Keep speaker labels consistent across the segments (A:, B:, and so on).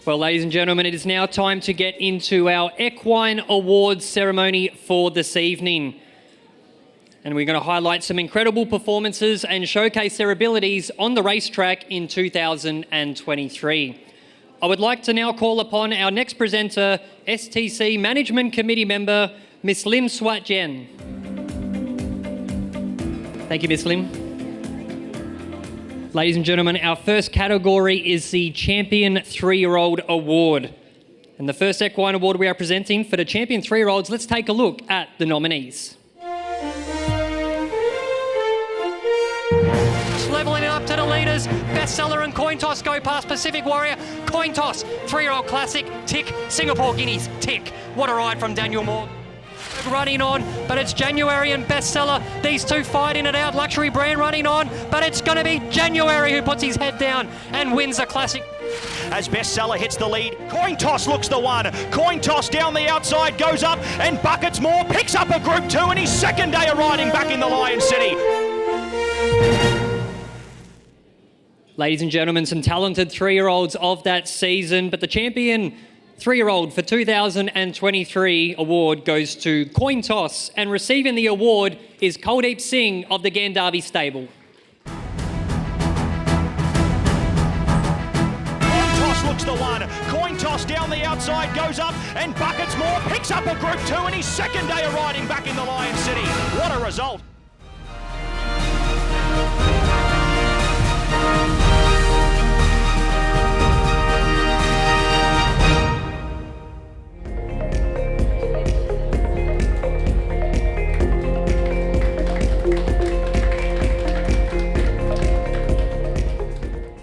A: Well, ladies and gentlemen, it is now time to get into our Equine Awards ceremony for this evening. And we're going to highlight some incredible performances and showcase their abilities on the racetrack in 2023. I would like to now call upon our next presenter, STC Management Committee member, Miss Lim Swat Jen. Thank you, Miss Lim. Ladies and gentlemen, our first category is the Champion 3-Year-Old Award. And the first equine award we are presenting for the Champion 3-Year-Olds, let's take a look at the nominees.
B: Leveling it up to the leaders, Bestseller and Coin Toss go past Pacific Warrior. Coin Toss, 3-year-old classic, tick. Singapore Guineas, tick. What a ride from Daniel Moore. Running on, but it's January and Bestseller. These two fighting it out. Luxury Brand running on, but it's going to be January who puts his head down and wins the classic.
C: As Bestseller hits the lead, Coin Toss looks the one. Coin Toss down the outside, goes up, and Buckets Moore picks up a Group 2 in his second day of riding back in the Lion City.
A: Ladies and gentlemen, some talented 3-year-olds of that season, but the Champion 3-year-old for 2023 award goes to Coin Toss, and receiving the award is Kuldeep Singh of the Gandharvi stable.
C: Coin Toss looks the one. Coin Toss down the outside, goes up, and Buckets Moore picks up a Group 2 in his second day of riding back in the Lion City. What a result.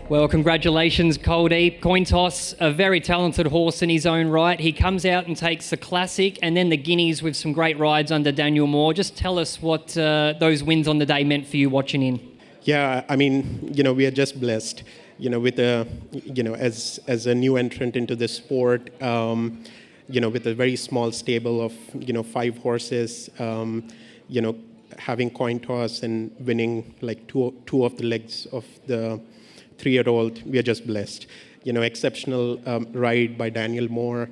A: Well, congratulations, Kuldeep. Coin Toss, a very talented horse in his own right. He comes out and takes the Classic and then the Guineas with some great rides under Daniel Moore. Just tell us what those wins on the day meant for you watching in.
D: Yeah, I mean, we are just blessed, with as a new entrant into the sport, with a very small stable of, 5 horses, having Coin Toss and winning like two of the legs of the 3-year-old, we are just blessed. Exceptional ride by Daniel Moore,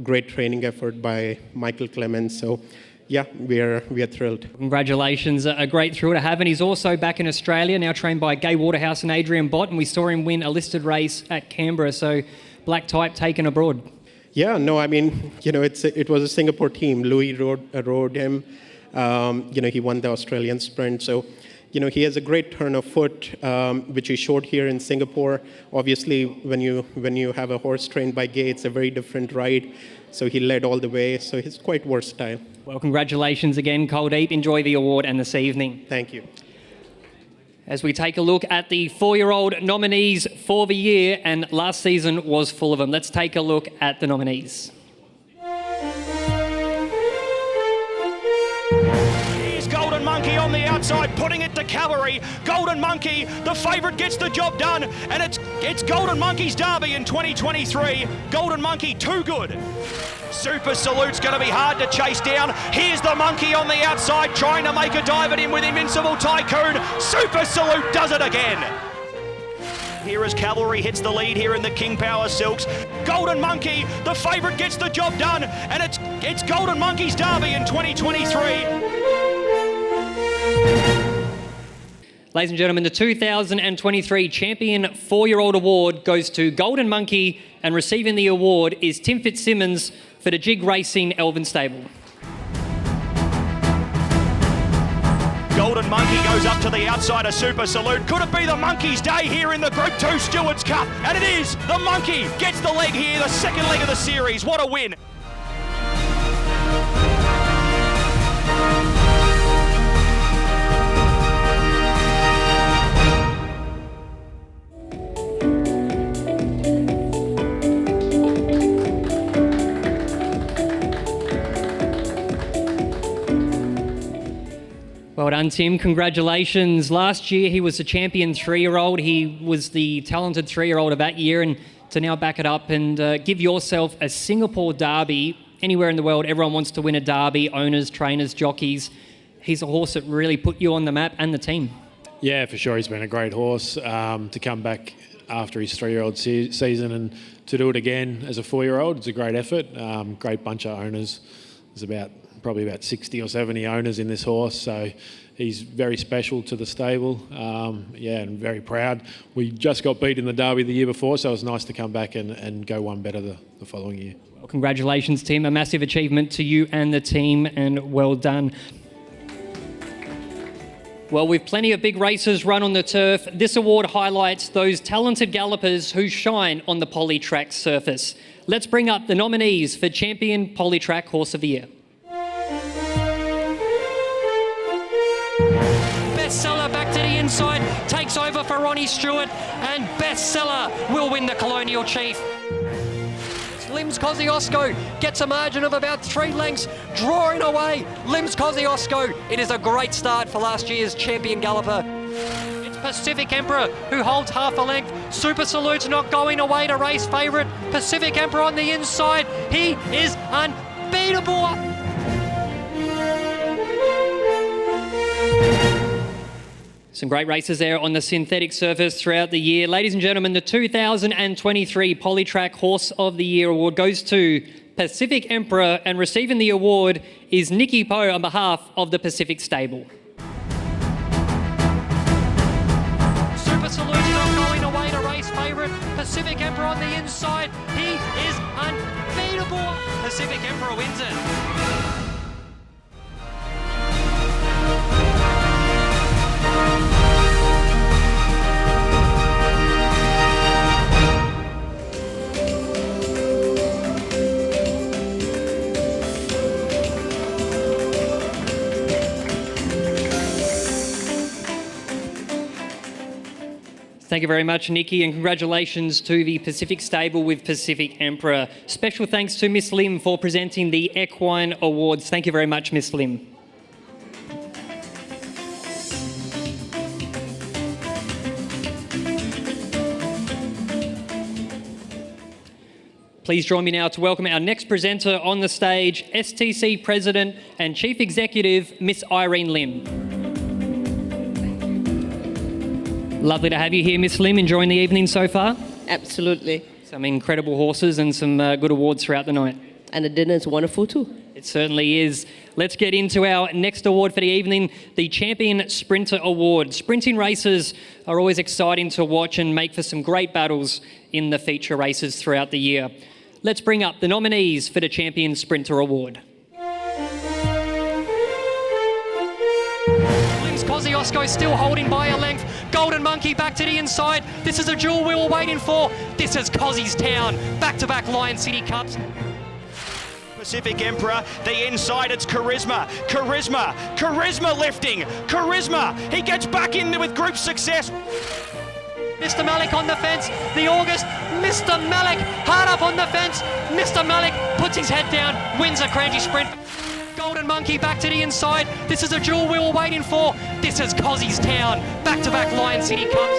D: great training effort by Michael Clemens. So, yeah, we are thrilled.
A: Congratulations, a great thrill to have. And he's also back in Australia, now trained by Gai Waterhouse and Adrian Bott, and we saw him win a listed race at Canberra. So, black type taken abroad.
D: Yeah, no, I mean, it was a Singapore team. Louis rode him. He won the Australian sprint. So, he has a great turn of foot, which he showed here in Singapore. Obviously, when you have a horse trained by Gai, it's a very different ride. So he led all the way. So he's quite versatile.
A: Well, congratulations again, Kuldeep. Enjoy the award and this evening.
D: Thank you.
A: As we take a look at the 4-year-old nominees for the year, and last season was full of them. Let's take a look at the nominees.
C: Golden Monkey on the outside, putting it to Cavalry. Golden Monkey, the favourite, gets the job done, and it's Golden Monkey's derby in 2023. Golden Monkey, too good. Super Salute's going to be hard to chase down. Here's the Monkey on the outside, trying to make a dive at him with Invincible Tycoon. Super Salute does it again. Here as Cavalry hits the lead here in the King Power Silks. Golden Monkey, the favourite, gets the job done, and it's Golden Monkey's derby in 2023.
A: Ladies and gentlemen, the 2023 Champion 4-Year-Old Award goes to Golden Monkey, and receiving the award is Tim Fitzsimmons for the Jig Racing Elvin Stable.
C: Golden Monkey goes up to the outside of Super Salute. Could it be the Monkey's day here in the Group 2 Stewards Cup? And it is! The Monkey gets the leg here, the second leg of the series. What a win!
A: Well done, Tim. Congratulations. Last year, he was the Champion 3-Year-Old. He was the talented 3-Year-Old of that year, and to now back it up and give yourself a Singapore Derby. Anywhere in the world, everyone wants to win a Derby, owners, trainers, jockeys. He's a horse that really put you on the map and the team.
E: Yeah, for sure. He's been a great horse to come back after his 3-year-old season, and to do it again as a 4-year-old, it's a great effort. Great bunch of owners. There's probably about 60 or 70 owners in this horse, so he's very special to the stable. And very proud. We just got beat in the Derby the year before, so it was nice to come back and go one better the following year.
A: Well, congratulations, Tim. A massive achievement to you and the team, and well done. Well, with plenty of big races run on the turf, this award highlights those talented gallopers who shine on the Polytrack surface. Let's bring up the nominees for Champion Polytrack Horse of the Year.
B: Bestseller back to the inside, takes over for Ronnie Stewart, and Bestseller will win the Colonial Chief. Limbs Kosciuszko gets a margin of about 3 lengths, drawing away Limbs Kosciuszko. It is a great start for last year's champion galloper. It's Pacific Emperor who holds half a length. Super Salute's not going away to race favourite. Pacific Emperor on the inside. He is unbeatable.
A: Some great races there on the synthetic surface throughout the year. Ladies and gentlemen, the 2023 Polytrack Horse of the Year award goes to Pacific Emperor, and receiving the award is Nikki Poe on behalf of the Pacific Stable.
B: Super Salute's not going away to race favourite. Pacific Emperor on the inside. He is unbeatable. Pacific Emperor wins it.
A: Thank you very much, Nikki, and congratulations to the Pacific Stable with Pacific Emperor. Special thanks to Miss Lim for presenting the Equine Awards. Thank you very much, Miss Lim. Please join me now to welcome our next presenter on the stage, STC President and Chief Executive, Miss Irene Lim. Lovely to have you here, Miss Lim. Enjoying the evening so far?
F: Absolutely.
A: Some incredible horses and some good awards throughout the night.
F: And the dinner is wonderful too.
A: It certainly is. Let's get into our next award for the evening, the Champion Sprinter Award. Sprinting races are always exciting to watch and make for some great battles in the feature races throughout the year. Let's bring up the nominees for the Champion Sprinter Award.
B: Kosciuszko still holding by a length. Golden Monkey back to the inside. This is a jewel we were waiting for. This is Cossie's Town. Back-to-back Lion City Cups.
C: Pacific Emperor, the inside, it's Charisma. Charisma lifting. Charisma, he gets back in with group success.
B: Mr. Malik on the fence. The August, Mr. Malik hard up on the fence. Mr. Malik puts his head down, wins a Cranji Sprint. Golden Monkey back to the inside. This is a jewel we were waiting for. This is Cossie's Town. Back-to-back Lion City Cups.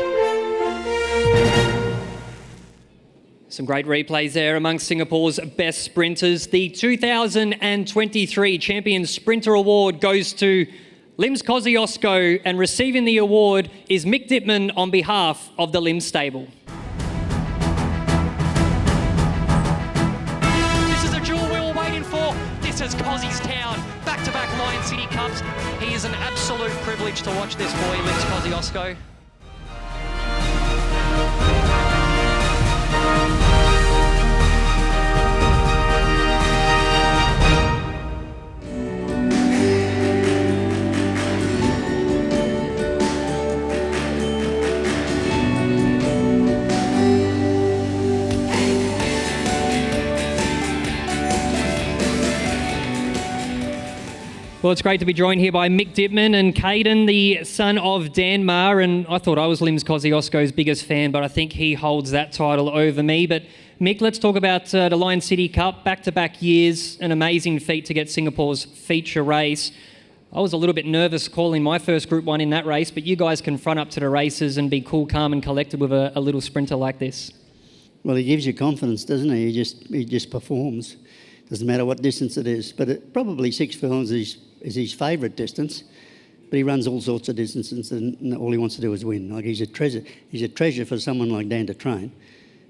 A: Some great replays there amongst Singapore's best sprinters. The 2023 Champion Sprinter Award goes to Limbs Kosciuszko, and receiving the award is Mick Dittman on behalf of the Limbs Stable.
B: This is a jewel we were waiting for. This is Cossie's Town. Back-to-back Lion City Cups. He is an absolute privilege to watch this boy, Limbs Kosciuszko.
A: Well, it's great to be joined here by Mick Dittman and Caden, the son of Dan Maher. And I thought I was Limbs Kosciuszko's biggest fan, but I think he holds that title over me. But Mick, let's talk about the Lion City Cup, back-to-back years, an amazing feat to get Singapore's feature race. I was a little bit nervous calling my first Group 1 in that race, but you guys can front up to the races and be cool, calm and collected with a little sprinter like this.
G: Well, he gives you confidence, doesn't he? He just performs. Doesn't matter what distance it is. But probably 6 furlongs is his favourite distance. but he runs all sorts of distances, and all he wants to do is win. Like, he's a treasure. He's a treasure for someone like Dan to train.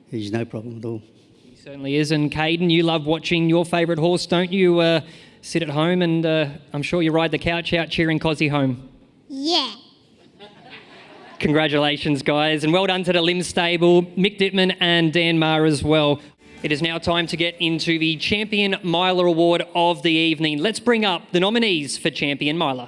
G: He's no problem at all.
A: He certainly is. And Caden, you love watching your favourite horse, don't you? Sit at home and I'm sure you ride the couch out cheering Cosy home.
H: Yeah.
A: Congratulations, guys, and well done to the Lim stable, Mick Dittman and Dan Maher as well. It is now time to get into the Champion Miler Award of the evening. Let's bring up the nominees for Champion Miler.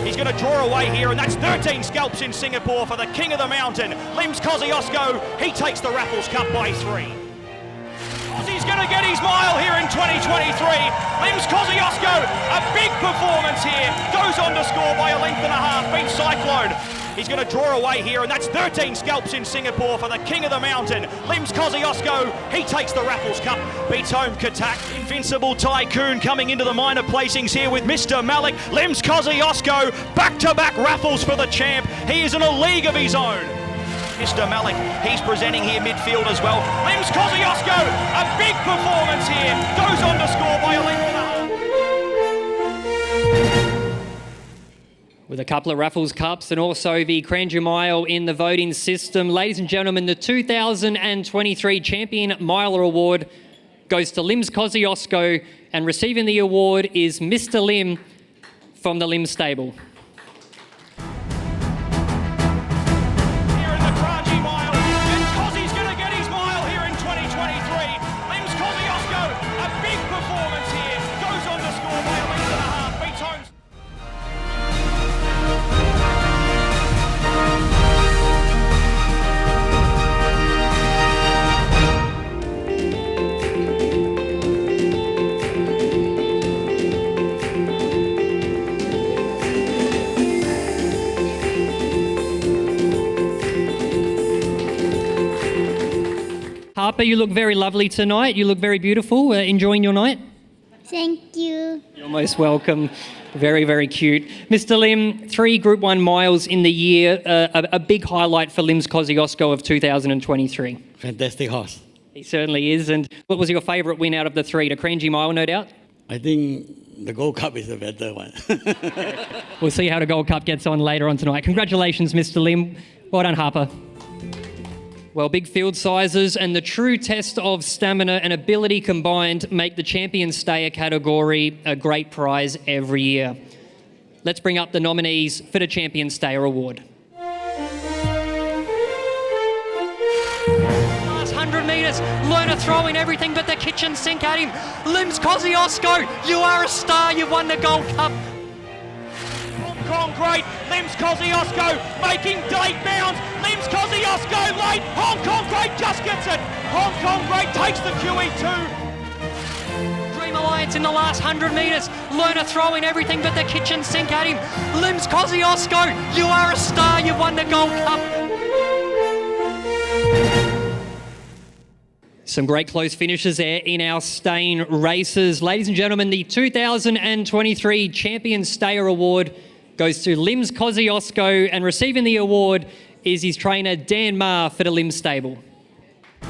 C: He's going to draw away here, and that's 13 scalps in Singapore for the King of the Mountain. Lim's Kosciuszko, he takes the Raffles Cup by 3. He's going to get his mile here in 2023. Lim's Kosciuszko, a big performance here. Goes on to score by a length and a half, beats Cyclone. He's going to draw away here, and that's 13 scalps in Singapore for the King of the Mountain. Lim's Kosciuszko, he takes the Raffles Cup, beats home Katak. Invincible Tycoon coming into the minor placings here with Mr. Malik. Lim's Kosciuszko, back-to-back Raffles for the champ. He is in a league of his own. Mr. Malik, he's presenting here midfield as well. Lim's Kosciuszko, a big performance here. Goes on to score by a length and a half.
A: With a couple of Raffles Cups and also the Cranjum Mile in the voting system. Ladies and gentlemen, the 2023 Champion Miler Award goes to Lim's Kosciuszko, and receiving the award is Mr. Lim from the Lim stable. Harper, you look very lovely tonight. You look very beautiful. Enjoying your night?
H: Thank you.
A: You're most welcome. Very, very cute. Mr. Lim, 3 Group 1 miles in the year. A big highlight for Lim's Kosciuszko of 2023.
I: Fantastic horse.
A: He certainly is. And what was your favourite win out of the 3? The Cranjum Mile, no doubt?
I: I think the Gold Cup is a better one.
A: We'll see how the Gold Cup gets on later on tonight. Congratulations, Mr. Lim. Well done, Harper. Well, big field sizes and the true test of stamina and ability combined make the Champion Stayer category a great prize every year. Let's bring up the nominees for the Champion Stayer Award.
B: Last 100 metres, Lerner throwing everything but the kitchen sink at him. Lim's Kosciuszko, you are a star, you've won the Gold Cup.
C: Hong Kong great, Lim's Kosciuszko making date bounds. Lim's Kosciuszko late, Hong Kong great just gets it. Hong Kong great takes the QE2.
B: Dream Alliance in the last 100 metres, Lerner throwing everything but the kitchen sink at him. Lim's Kosciuszko, you are a star, you've won the Gold Cup.
A: Some great close finishes there in our staying races. Ladies and gentlemen, the 2023 Champion Stayer Award goes to Lim's Kosciuszko, and receiving the award is his trainer Dan Maher for the Lim stable.
B: In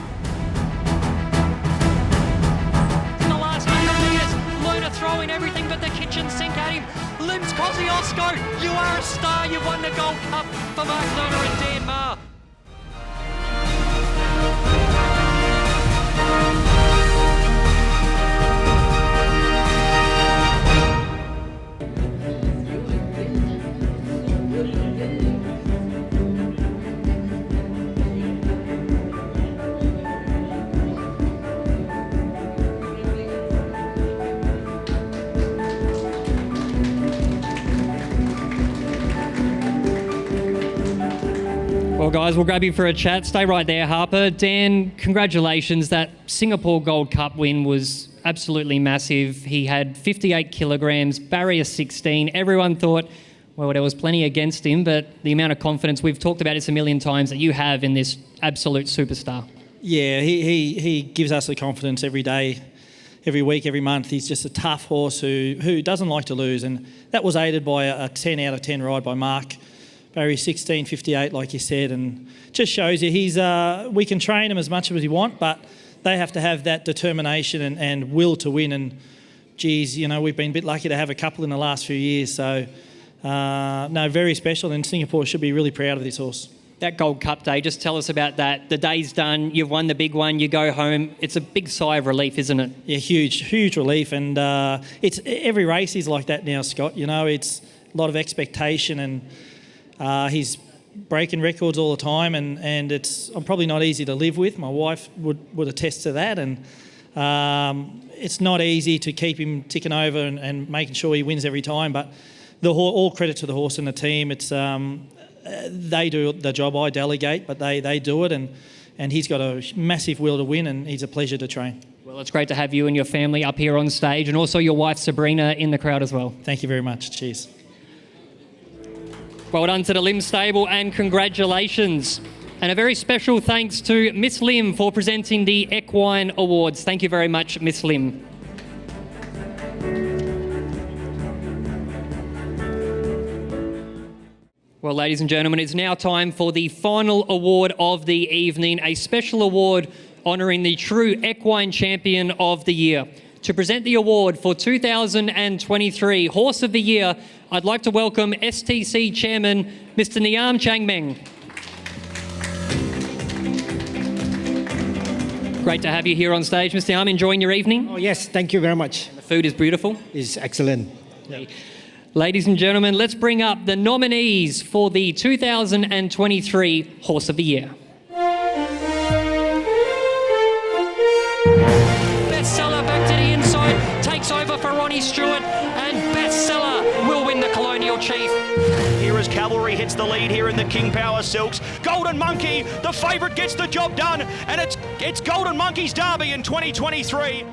B: the last 100 metres, Lerner throwing everything but the kitchen sink at him. Lim's Kosciuszko, you are a star, you've won the Gold Cup for Mark Lerner and Dan Maher.
A: Well, guys, we'll grab you for a chat. Stay right there, Harper. Dan, congratulations. That Singapore Gold Cup win was absolutely massive. He had 58 kilograms, barrier 16. Everyone thought, well, there was plenty against him, but the amount of confidence, we've talked about this a million times, that you have in this absolute superstar.
J: Yeah, he gives us the confidence every day, every week, every month. He's just a tough horse who doesn't like to lose, and that was aided by a 10 out of 10 ride by Mark. Barry 16, 58, like you said, and just shows you we can train him as much as we want, but they have to have that determination and will to win. And geez, you know, we've been a bit lucky to have a couple in the last few years. So, no, very special, and Singapore should be really proud of this horse.
A: That Gold Cup day, just tell us about that. The day's done, you've won the big one, you go home. It's a big sigh of relief, isn't it?
J: Yeah, huge relief. And it's every race is like that now, Scott. You know, it's a lot of expectation, and he's breaking records all the time, and I'm probably not easy to live with. My wife would attest to that, and it's not easy to keep him ticking over and making sure he wins every time. But all credit to the horse and the team. It's they do the job. I delegate, but they do it, and he's got a massive will to win, and he's a pleasure to train.
A: Well, it's great to have you and your family up here on stage, and also your wife Sabrina in the crowd as well.
J: Thank you very much. Cheers.
A: Well done to the Lim stable, and congratulations. And a very special thanks to Miss Lim for presenting the Equine Awards. Thank you very much, Miss Lim. Well, ladies and gentlemen, it's now time for the final award of the evening, a special award honouring the true equine champion of the year. To present the award for 2023 Horse of the Year, I'd like to welcome STC Chairman, Mr. Niam Changmeng. Great to have you here on stage, Mr. Niam. Enjoying your evening?
K: Oh, yes, thank you very much.
A: The food is beautiful.
K: It's excellent.
A: Yeah. Ladies and gentlemen, let's bring up the nominees for the 2023 Horse of the Year.
B: Bestseller back to the inside, takes over for Ronnie Stewart, and Bestseller will win the Colonial Chief.
C: Here as Cavalry hits the lead here in the King Power Silks. Golden Monkey, the favourite, gets the job done, and it's Golden Monkey's derby in 2023.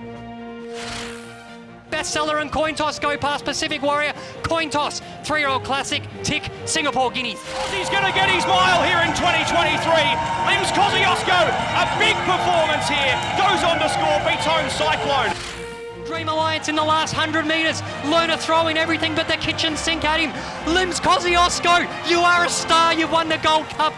B: Bestseller and Coin Toss go past Pacific Warrior. Coin Toss, 3-year-old classic, tick, Singapore Guineas.
C: He's going to get his mile here in 2023. Limbs Kosciuszko, a big performance here. Goes on to score, beats home Cyclone.
B: Dream Alliance in the last 100 metres. Lerner throwing everything but the kitchen sink at him. Limbs Kosciuszko, you are a star. You've won the Gold Cup.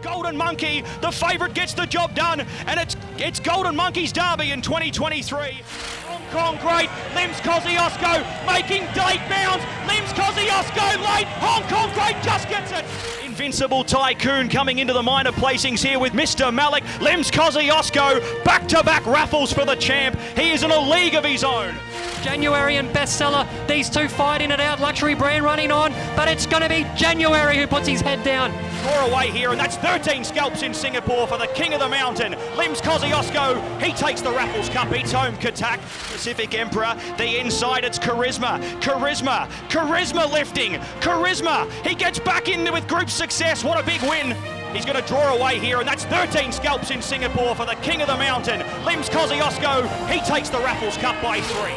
C: Golden Monkey, the favourite, gets the job done, and it's Golden Monkey's derby in 2023. Hong Kong great, Limbs Kosciuszko making date bounds. Limbs Kosciuszko late, Hong Kong great just gets it. Invincible Tycoon coming into the minor placings here with Mr. Malik. Limbs Kosciuszko, back-to-back raffles for the champ. He is in a league of his own.
B: January and Bestseller, these two fighting it out. Luxury Brand running on, but it's going to be January who puts his head down.
C: Draw away here, and that's 13 scalps in Singapore for the King of the Mountain. Limbs Kosciuszko, he takes the Raffles Cup, beats home Katak. Pacific Emperor, the inside, it's Charisma lifting, Charisma, he gets back in with group success, what a big win. He's going to draw away here, and that's 13 scalps in Singapore for the King of the Mountain. Limbs Kosciuszko, he takes the Raffles Cup by 3.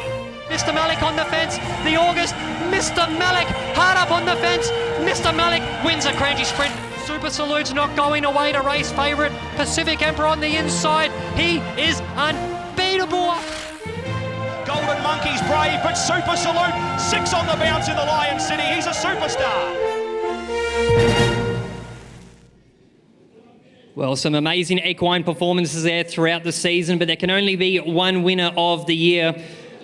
B: Mr. Malik on the fence, the August, Mr. Malik hard up on the fence, Mr. Malik wins a Cranji Sprint. Super Salute's not going away to race favourite. Pacific Emperor on the inside, he is unbeatable.
C: Golden Monkey's brave, but Super Salute, 6 on the bounce in the Lion City, he's a superstar.
A: Well, some amazing equine performances there throughout the season, but there can only be one winner of the year.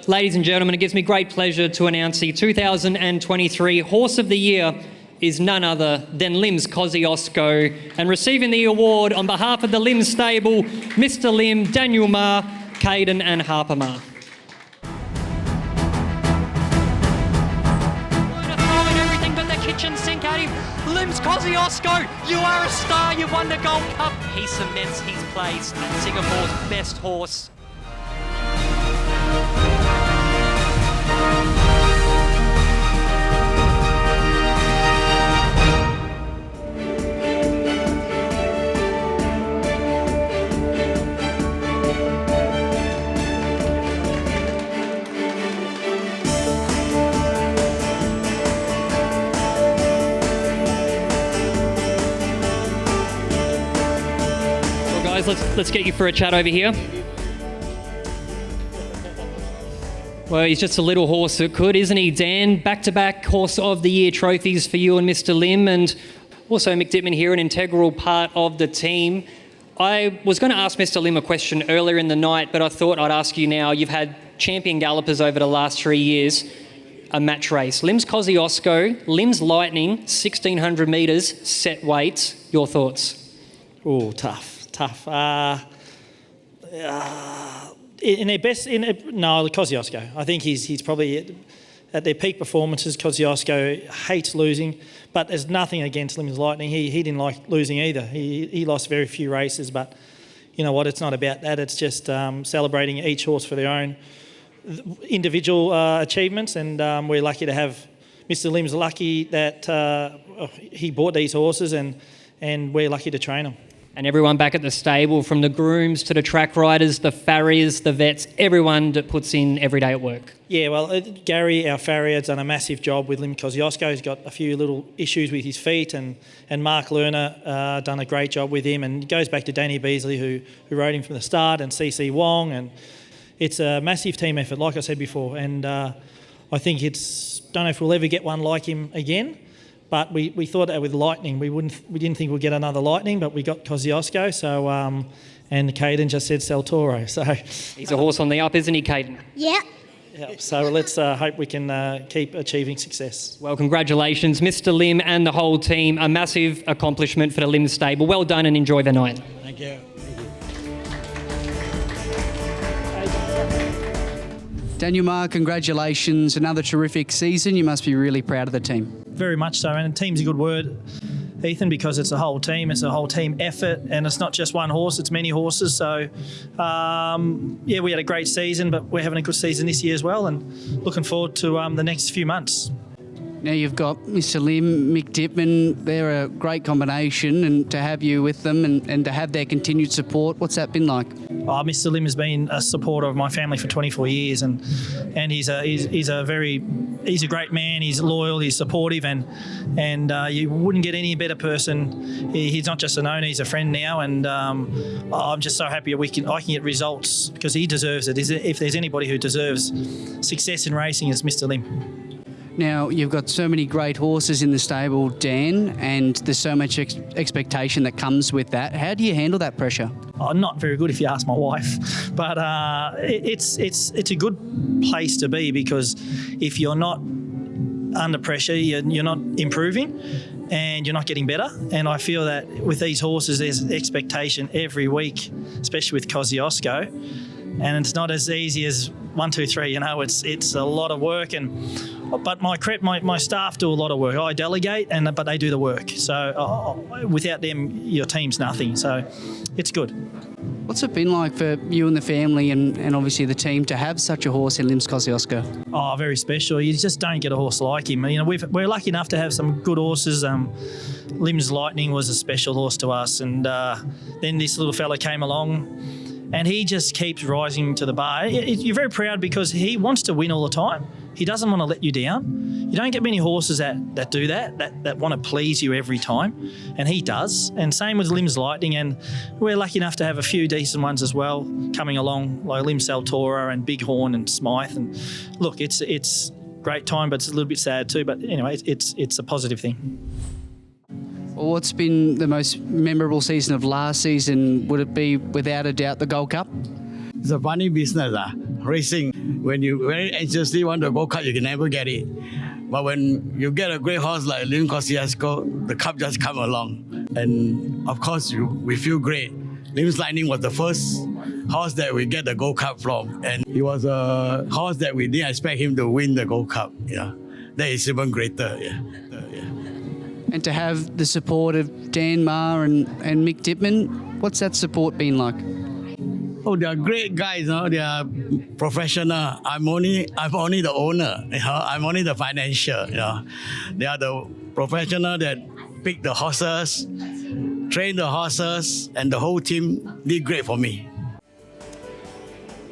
A: Ladies and gentlemen, it gives me great pleasure to announce the 2023 Horse of the Year is none other than Limbs Kosciuszko, and receiving the award on behalf of the Lim stable, Mr. Lim, Daniel Ma, Caden and Harper Ma.
B: Throwing everything but the kitchen sink at him. Limbs Kosciuszko, you are a star, you've won the Gold Cup. He cements his place as Singapore's best horse.
A: Let's get you for a chat over here. Well, he's just a little horse that could, isn't he, Dan? Back-to-back Horse of the Year trophies for you and Mr. Lim, and also Mick Dittman here, an integral part of the team. I was going to ask Mr. Lim a question earlier in the night, but I thought I'd ask you now. You've had champion gallopers over the last 3 years, a match race. Lim's Kosciuszko, Lim's Lightning, 1,600 metres, set weights. Your thoughts?
J: Oh, tough. In their best, Kosciuszko. I think he's probably at their peak performances. Kosciuszko hates losing, but there's nothing against Lim's Lightning. He didn't like losing either. He lost very few races, but you know what? It's not about that. It's just celebrating each horse for their own individual achievements, and we're lucky to have Mr. Lim's lucky that he bought these horses, and we're lucky to train them.
A: And everyone back at the stable, from the grooms to the track riders, the farriers, the vets, everyone that puts in every day at work.
J: Yeah, well, Gary, our farrier, has done a massive job with Lim Kosciuszko. He's got a few little issues with his feet, and Mark Lerner done a great job with him. And it goes back to Danny Beasley, who rode him from the start, and CC Wong. And it's a massive team effort, like I said before. And I think don't know if we'll ever get one like him again. But we thought that with Lightning, we didn't think we'd get another Lightning, but we got Kosciuszko. So and Caden just said Saltoro. So
A: he's a horse on the up, isn't he, Caden?
H: Yeah.
J: Yeah. So let's hope we can keep achieving success.
A: Well, congratulations, Mr. Lim and the whole team. A massive accomplishment for the Lim stable. Well done and enjoy the night.
I: Thank you.
L: Daniel Marr, congratulations. Another terrific season. You must be really proud of the team.
J: Very much so, and team's a good word, Ethan, because it's a whole team. It's a whole team effort, and it's not just one horse, it's many horses. So, yeah, we had a great season, but we're having a good season this year as well, and looking forward to the next few months.
L: Now you've got Mr. Lim, Mick Dittman. They're a great combination, and to have you with them and to have their continued support, what's that been like?
J: Oh, Mr. Lim has been a supporter of my family for 24 years, and he's a great man. He's loyal, he's supportive, and you wouldn't get any better person. He's not just an owner, he's a friend now, and I'm just so happy I can get results because he deserves it. If there's anybody who deserves success in racing, it's Mr. Lim.
L: Now, you've got so many great horses in the stable, Dan, and there's so much expectation that comes with that. How do you handle that pressure?
J: Oh, not very good if you ask my wife, but it's a good place to be because if you're not under pressure, you're not improving and you're not getting better. And I feel that with these horses, there's expectation every week, especially with Kosciuszko, and it's not as easy as 1, 2, 3. You know, it's a lot of work but my staff do a lot of work. I delegate, but they do the work. So without them, your team's nothing. So it's good.
L: What's it been like for you and the family and obviously the team to have such a horse in Lim's Kosciuszko?
J: Oh, very special. You just don't get a horse like him. You know, we're lucky enough to have some good horses. Lim's Lightning was a special horse to us, and then this little fella came along. And he just keeps rising to the bar. You're very proud because he wants to win all the time. He doesn't want to let you down. You don't get many horses that do that want to please you every time. And he does. And same with Lim's Lightning. And we're lucky enough to have a few decent ones as well coming along, like Lim Saltora and Bighorn and Smythe. And look, it's great time, but it's a little bit sad too. But anyway, it's a positive thing.
L: Well, what's been the most memorable season of last season? Would it be, without a doubt, the Gold Cup?
I: It's a funny business, racing. When you very anxiously want the Gold Cup, you can never get it. But when you get a great horse like Lim Kosciuszko, the cup just come along. And of course, we feel great. Lim's Lightning was the first horse that we get the Gold Cup from. And he was a horse that we didn't expect him to win the Gold Cup. Yeah, that is even greater. Yeah.
L: And to have the support of Dan Marr and Mick Dittman, what's that support been like?
I: Oh, they are great guys. They are professional. I'm only the owner. I'm only the financial. They are the professional that pick the horses, train the horses, and the whole team did great for me.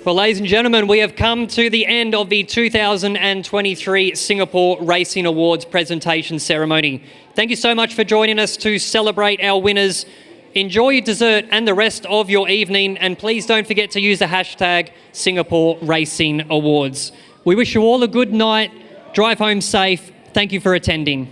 A: Well, ladies and gentlemen, we have come to the end of the 2023 Singapore Racing Awards presentation ceremony. Thank you so much for joining us to celebrate our winners. Enjoy your dessert and the rest of your evening, and please don't forget to use the hashtag Singapore Racing Awards. We wish you all a good night. Drive home safe. Thank you for attending.